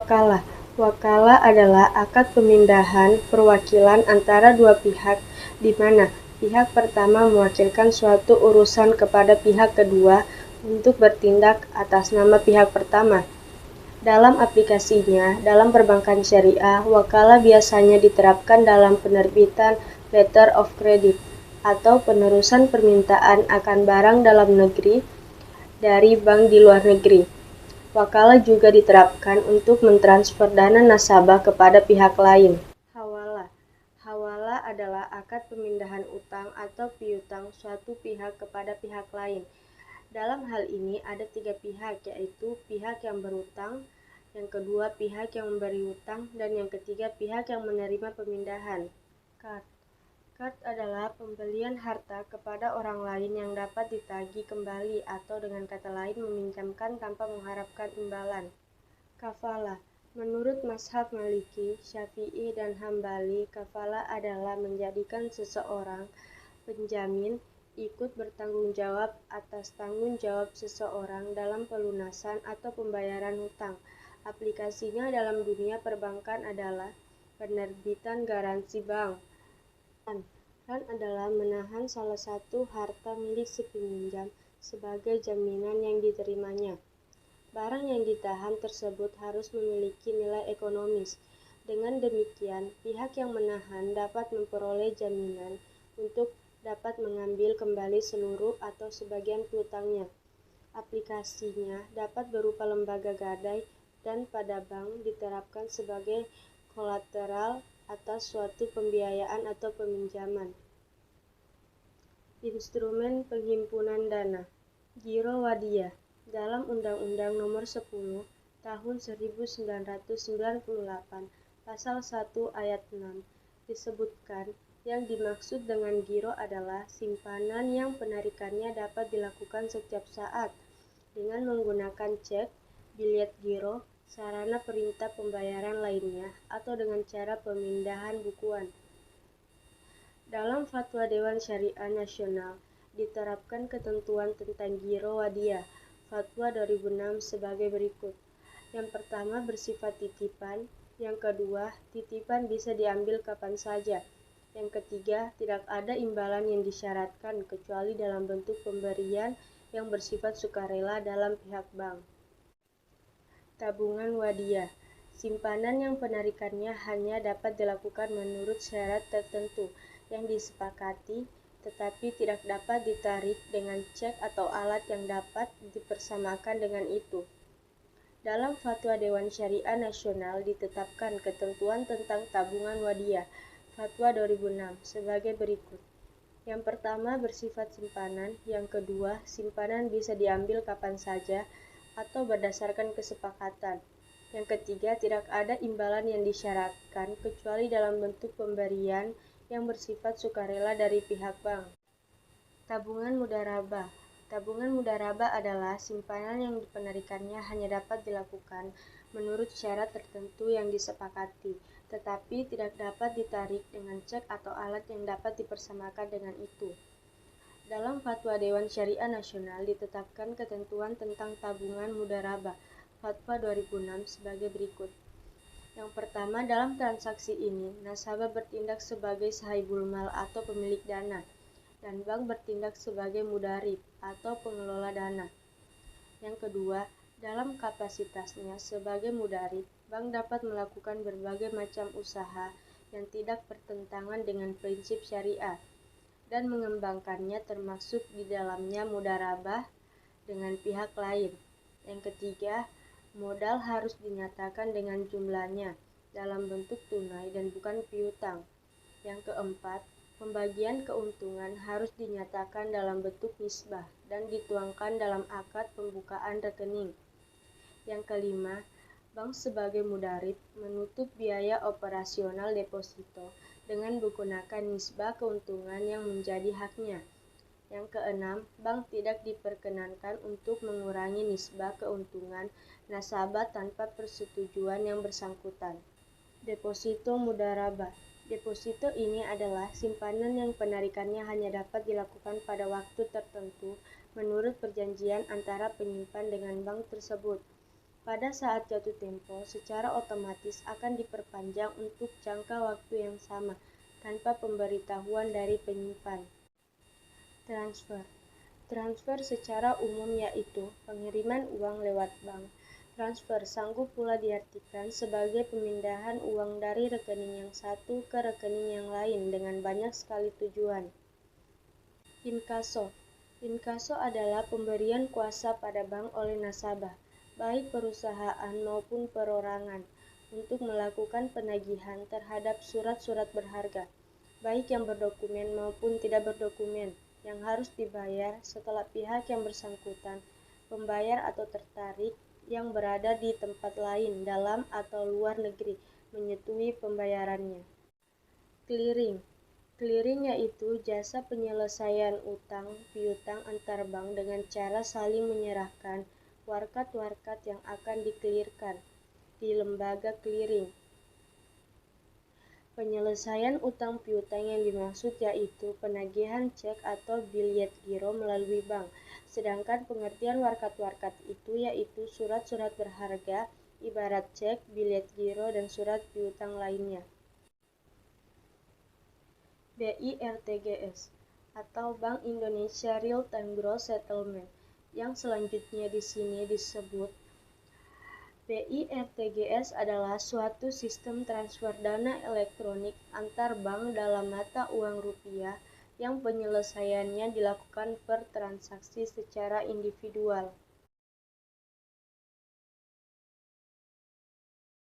Wakalah. Wakalah adalah akad pemindahan perwakilan antara dua pihak di mana pihak pertama mewakilkan suatu urusan kepada pihak kedua untuk bertindak atas nama pihak pertama. Dalam aplikasinya, dalam perbankan syariah, wakalah biasanya diterapkan dalam penerbitan letter of credit atau penerusan permintaan akan barang dalam negeri dari bank di luar negeri. Wakalah juga diterapkan untuk mentransfer dana nasabah kepada pihak lain. Hawalah. Hawalah adalah akad pemindahan utang atau piutang suatu pihak kepada pihak lain. Dalam hal ini ada tiga pihak, yaitu pihak yang berutang, yang kedua pihak yang memberi utang, dan yang ketiga pihak yang menerima pemindahan. Qard. Qard adalah pembelian harta kepada orang lain yang dapat ditagih kembali atau dengan kata lain meminjamkan tanpa mengharapkan imbalan. Kafalah. Menurut mazhab Maliki, Syafi'i, dan Hambali, kafalah adalah menjadikan seseorang penjamin ikut bertanggung jawab atas tanggung jawab seseorang dalam pelunasan atau pembayaran hutang. Aplikasinya dalam dunia perbankan adalah penerbitan garansi bank. Ran adalah menahan salah satu harta milik si peminjam sebagai jaminan yang diterimanya. Barang yang ditahan tersebut harus memiliki nilai ekonomis. Dengan demikian, pihak yang menahan dapat memperoleh jaminan untuk dapat mengambil kembali seluruh atau sebagian piutangnya. Aplikasinya dapat berupa lembaga gadai dan pada bank diterapkan sebagai kolateral atas suatu pembiayaan atau peminjaman. Instrumen penghimpunan dana. Giro Wadiyah. Dalam Undang-Undang Nomor 10 Tahun 1998, Pasal 1 Ayat 6, disebutkan yang dimaksud dengan giro adalah simpanan yang penarikannya dapat dilakukan setiap saat dengan menggunakan cek, bilet giro, sarana perintah pembayaran lainnya, atau dengan cara pemindahan bukuan. Dalam Fatwa Dewan Syariah Nasional diterapkan ketentuan tentang giro wadiyah Fatwa 2006 sebagai berikut. Yang pertama bersifat titipan, yang kedua titipan bisa diambil kapan saja, yang ketiga tidak ada imbalan yang disyaratkan kecuali dalam bentuk pemberian yang bersifat sukarela dalam pihak bank. Tabungan wadiyah. Simpanan yang penarikannya hanya dapat dilakukan menurut syarat tertentu yang disepakati, tetapi tidak dapat ditarik dengan cek atau alat yang dapat dipersamakan dengan itu. Dalam Fatwa Dewan Syariah Nasional ditetapkan ketentuan tentang tabungan wadiyah Fatwa 2006 sebagai berikut. Yang pertama bersifat simpanan, yang kedua simpanan bisa diambil kapan saja atau berdasarkan kesepakatan. Yang ketiga tidak ada imbalan yang disyaratkan kecuali dalam bentuk pemberian yang bersifat sukarela dari pihak bank. Tabungan mudharabah. Tabungan mudharabah adalah simpanan yang penarikannya hanya dapat dilakukan menurut syarat tertentu yang disepakati, tetapi tidak dapat ditarik dengan cek atau alat yang dapat dipersamakan dengan itu. Dalam Fatwa Dewan Syariah Nasional ditetapkan ketentuan tentang tabungan mudharabah Fatwa 2006 sebagai berikut. Yang pertama, dalam transaksi ini, nasabah bertindak sebagai sahibul mal atau pemilik dana, dan bank bertindak sebagai mudarib atau pengelola dana. Yang kedua, dalam kapasitasnya sebagai mudarib, bank dapat melakukan berbagai macam usaha yang tidak bertentangan dengan prinsip syariah dan mengembangkannya termasuk di dalamnya mudharabah dengan pihak lain. Yang ketiga, modal harus dinyatakan dengan jumlahnya dalam bentuk tunai dan bukan piutang. Yang keempat, pembagian keuntungan harus dinyatakan dalam bentuk nisbah dan dituangkan dalam akad pembukaan rekening. Yang kelima, bank sebagai mudarib menutup biaya operasional deposito dengan menggunakan nisbah keuntungan yang menjadi haknya. Yang keenam, bank tidak diperkenankan untuk mengurangi nisbah keuntungan nasabah tanpa persetujuan yang bersangkutan. Deposito mudharabah. Deposito ini adalah simpanan yang penarikannya hanya dapat dilakukan pada waktu tertentu menurut perjanjian antara penyimpan dengan bank tersebut. pada saat jatuh tempo secara otomatis akan diperpanjang untuk jangka waktu yang sama tanpa pemberitahuan dari penyimpan. Transfer. Transfer secara umum yaitu pengiriman uang lewat bank. Transfer sanggup pula diartikan sebagai pemindahan uang dari rekening yang satu ke rekening yang lain dengan banyak sekali tujuan. Inkaso. Inkaso adalah pemberian kuasa pada bank oleh nasabah, baik perusahaan maupun perorangan, untuk melakukan penagihan terhadap surat-surat berharga, baik yang berdokumen maupun tidak berdokumen, yang harus dibayar setelah pihak yang bersangkutan, pembayar atau tertarik, yang berada di tempat lain dalam atau luar negeri menyetujui pembayarannya. Clearing. Clearing yaitu jasa penyelesaian utang piutang antar bank dengan cara saling menyerahkan warkat-warkat yang akan dikelirkan di lembaga clearing. Penyelesaian utang piutang yang dimaksud yaitu penagihan cek atau biliet giro melalui bank, sedangkan pengertian warkat-warkat itu yaitu surat-surat berharga, ibarat cek, biliet giro, dan surat piutang lainnya. BIRTGS atau Bank Indonesia Real Time Gross Settlement yang selanjutnya di sini disebut. BIRTGS adalah suatu sistem transfer dana elektronik antar bank dalam mata uang rupiah yang penyelesaiannya dilakukan per transaksi secara individual.